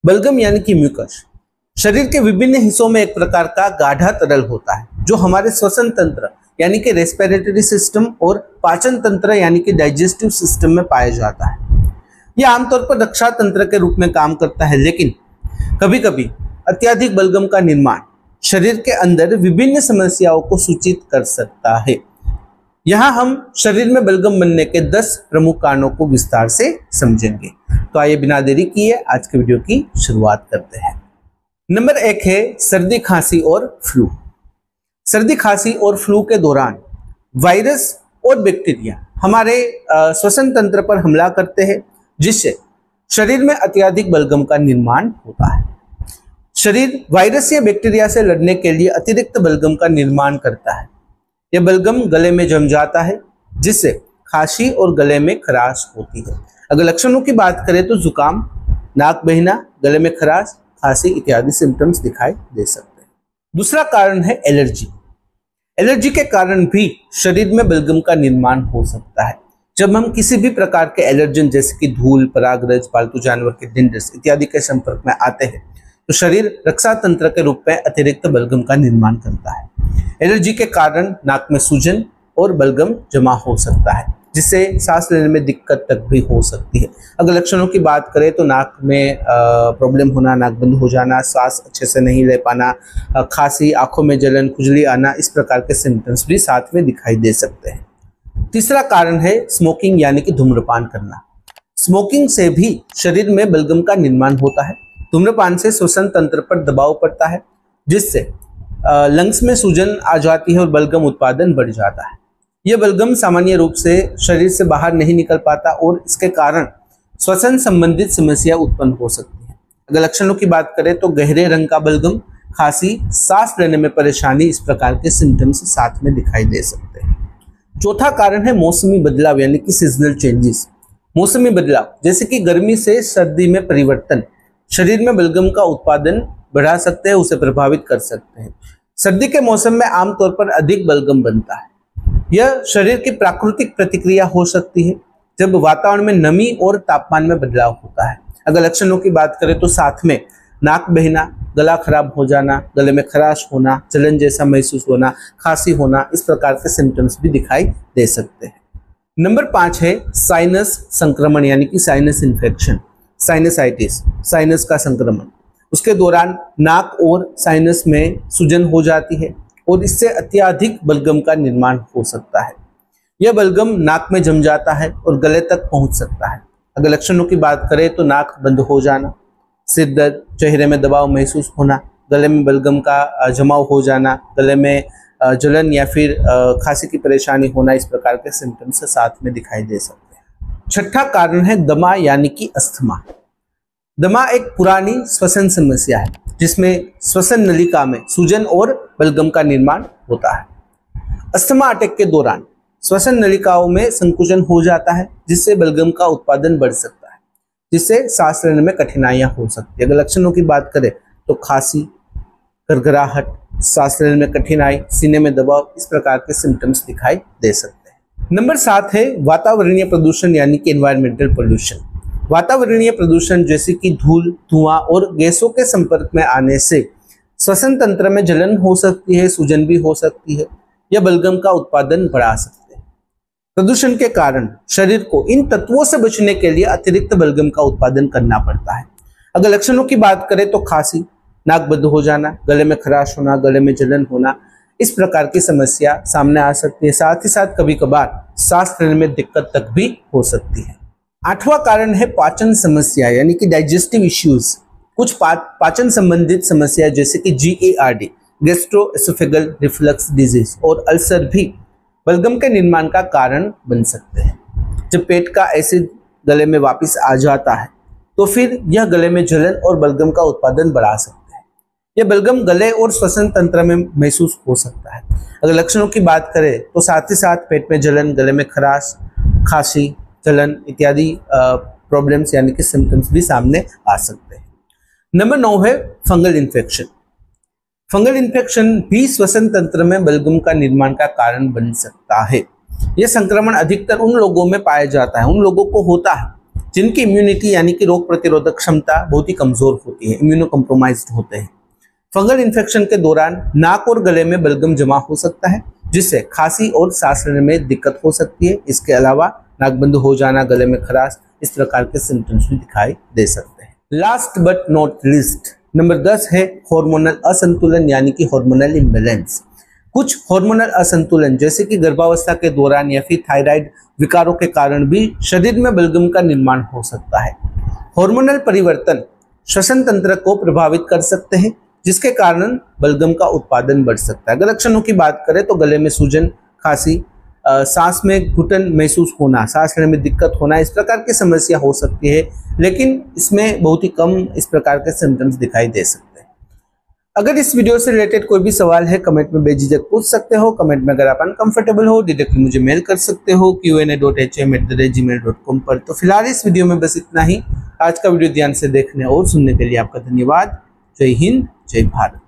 बलगम यानी कि म्यूकस शरीर के विभिन्न हिस्सों में एक प्रकार का गाढ़ा तरल होता है जो हमारे श्वसन तंत्र यानी कि रेस्पिरेटरी सिस्टम और पाचन तंत्र यानी कि डाइजेस्टिव सिस्टम में पाया जाता है। यह आमतौर पर रक्षा तंत्र के रूप में काम करता है, लेकिन कभी कभी अत्यधिक बलगम का निर्माण शरीर के अंदर विभिन्न समस्याओं को सूचित कर सकता है। यहाँ हम शरीर में बलगम बनने के 10 प्रमुख कारणों को विस्तार से समझेंगे। तो आइए बिना देरी किए आज के वीडियो की शुरुआत करते हैं। नंबर 1 है सर्दी, खांसी और फ्लू। सर्दी, खांसी और फ्लू के दौरान वायरस और बैक्टीरिया हमारे श्वसन तंत्र पर हमला करते हैं, जिससे शरीर में अत्यधिक बलगम का निर्माण होता है। शरीर वायरस या बैक्टीरिया से लड़ने के लिए अतिरिक्त बलगम का निर्माण करता है। यह बलगम गले में जम जाता है, जिससे खांसी और गले में खराश होती है। अगर लक्षणों की बात करें तो जुकाम, नाक बहना, गले में खराश, खांसी इत्यादि सिम्टम्स दिखाई दे सकते हैं। दूसरा कारण है एलर्जी। एलर्जी के कारण भी शरीर में बलगम का निर्माण हो सकता है। जब हम किसी भी प्रकार के एलर्जन जैसे कि धूल, परागरज, पालतू जानवर के डिंडस इत्यादि के संपर्क में आते हैं तो शरीर रक्षा तंत्र के रूप में अतिरिक्त बलगम का निर्माण करता है। एलर्जी के कारण नाक में सूजन और बलगम जमा हो सकता है, जिससे सांस लेने में दिक्कत तक भी हो सकती है। अगर लक्षणों की बात करें तो नाक में प्रॉब्लम होना, नाक बंद हो जाना, सांस अच्छे से नहीं ले पाना, खांसी, आंखों में जलन, खुजली आना, इस प्रकार के सिम्टम्स भी साथ में दिखाई दे सकते हैं। तीसरा कारण है स्मोकिंग यानी कि धूम्रपान करना। स्मोकिंग से भी शरीर में बलगम का निर्माण होता है। धूम्रपान से श्वसन तंत्र पर दबाव पड़ता है, जिससे लंग्स में सूजन आ जाती है और बलगम उत्पादन बढ़ जाता है। यह बलगम सामान्य रूप से शरीर से बाहर नहीं निकल पाता और इसके कारण श्वसन संबंधित समस्या उत्पन्न हो सकती है। अगर लक्षणों की बात करें तो गहरे रंग का बलगम, खांसी, सांस लेने में परेशानी, इस प्रकार के सिम्टम्स साथ में दिखाई दे सकते हैं। चौथा कारण है मौसमी बदलाव यानी कि सीजनल चेंजेस। मौसमी बदलाव जैसे कि गर्मी से सर्दी में परिवर्तन शरीर में बलगम का उत्पादन बढ़ा सकते हैं, उसे प्रभावित कर सकते हैं। सर्दी के मौसम में आमतौर पर अधिक बलगम बनता है। यह शरीर की प्राकृतिक प्रतिक्रिया हो सकती है जब वातावरण में नमी और तापमान में बदलाव होता है। अगर लक्षणों की बात करें तो साथ में नाक बहना, गला खराब हो जाना, गले में खराश होना, जलन जैसा महसूस होना, खांसी होना, इस प्रकार के सिम्टम्स भी दिखाई दे सकते हैं। नंबर 5 है साइनस संक्रमण यानी कि साइनस इन्फेक्शन, साइनसाइटिस, साइनस का संक्रमण। उसके दौरान नाक और साइनस में सूजन हो जाती है और इससे अत्यधिक बलगम का निर्माण हो सकता है। यह बलगम नाक में जम जाता है और गले तक पहुंच सकता है। अगर लक्षणों की बात करें तो नाक बंद हो जाना, सिर दर्द, चेहरे में दबाव महसूस होना, गले में बलगम का जमाव हो जाना, गले में जलन या फिर खांसी की परेशानी होना, इस प्रकार के सिम्टम्स साथ में दिखाई दे सकते हैं। छठा कारण है दमा यानी कि अस्थमा। दमा एक पुरानी श्वसन समस्या है जिसमें श्वसन नलिका में सूजन और बलगम का निर्माण होता है। अस्थमा अटैक के दौरान श्वसन नलिकाओं में संकुचन हो जाता है, जिससे बलगम का उत्पादन बढ़ सकता है, जिससे सांस लेने में कठिनाइयां हो सकती है। अगर लक्षणों की बात करें तो खांसी, गड़गड़ाहट, सांस लेने में कठिनाई, सीने में दबाव, इस प्रकार के सिम्टम्स दिखाई दे सकते हैं। नंबर 7 है वातावरणीय प्रदूषण यानी कि एनवायरमेंटल पोल्यूशन। वातावरणीय प्रदूषण जैसे कि धूल, धुआं और गैसों के संपर्क में आने से श्वसन तंत्र में जलन हो सकती है, सूजन भी हो सकती है। यह बलगम का उत्पादन बढ़ा सकते हैं। प्रदूषण के कारण शरीर को इन तत्वों से बचने के लिए अतिरिक्त बलगम का उत्पादन करना पड़ता है। अगर लक्षणों की बात करें तो खांसी, नाक बंद हो जाना, गले में खराश होना, गले में जलन होना, इस प्रकार की समस्या सामने आ सकती है। साथ ही साथ कभी कभार सांस लेने में दिक्कत तक भी हो सकती है। 8वां कारण है पाचन समस्या यानी कि डाइजेस्टिव इश्यूज। कुछ पाचन संबंधित समस्या जैसे कि GERD, गैस्ट्रोएसोफेगल रिफ्लक्स डिजीज और अल्सर भी बलगम के निर्माण का कारण बन सकते हैं। जब पेट का एसिड गले में वापस आ जाता है तो फिर यह गले में जलन और बलगम का उत्पादन बढ़ा सकते हैं। यह बलगम गले और श्वसन तंत्र में महसूस हो सकता है। अगर लक्षणों की बात करें तो साथ ही साथ पेट में जलन, गले में खराश, खांसी, जलन इत्यादि प्रॉब्लम्स यानी कि सिम्टम्स भी सामने आ सकते हैं। नंबर 9 है फंगल इन्फेक्शन। फंगल इन्फेक्शन भी श्वसन तंत्र में बलगम का निर्माण का कारण बन सकता है। यह संक्रमण अधिकतर उन लोगों में पाया जाता है, उन लोगों को होता है जिनकी इम्यूनिटी यानी कि रोग प्रतिरोधक क्षमता बहुत ही कमजोर होती है, इम्यूनो कम्प्रोमाइज्ड होते हैं। फंगल इन्फेक्शन के दौरान नाक और गले में बलगम जमा हो सकता है, जिससे खांसी और सांस लेने में दिक्कत हो सकती है। इसके अलावा नाक बंद हो जाना, गले में खराश, इस प्रकार के सिम्टम्स भी दिखाई दे सकते हैं। Last but not least, number 10 है हार्मोनल असंतुलन यानी कि हार्मोनल इम्बैलेंस। कुछ हार्मोनल असंतुलन जैसे कि गर्भावस्था के दौरान या फिर थायराइड विकारों के कारण भी शरीर में बलगम का निर्माण हो सकता है। हार्मोनल परिवर्तन श्वसन तंत्र को प्रभावित कर सकते हैं, जिसके कारण बलगम का उत्पादन बढ़ सकता है। अगर लक्षणों की बात करें तो गले में सूजन, खांसी, सांस में घुटन महसूस होना, सांस लेने में दिक्कत होना, इस प्रकार की समस्या हो सकती है, लेकिन इसमें बहुत ही कम इस प्रकार के सिम्टम्स दिखाई दे सकते हैं। अगर इस वीडियो से रिलेटेड कोई भी सवाल है कमेंट में बेझिझक पूछ सकते हो। कमेंट में अगर आप अनकंफर्टेबल हो डायरेक्टली मुझे मेल कर सकते हो qna.hm@gmail.com पर। तो फिलहाल इस वीडियो में बस इतना ही। आज का वीडियो ध्यान से देखने और सुनने के लिए आपका धन्यवाद। जय हिंद, जय भारत।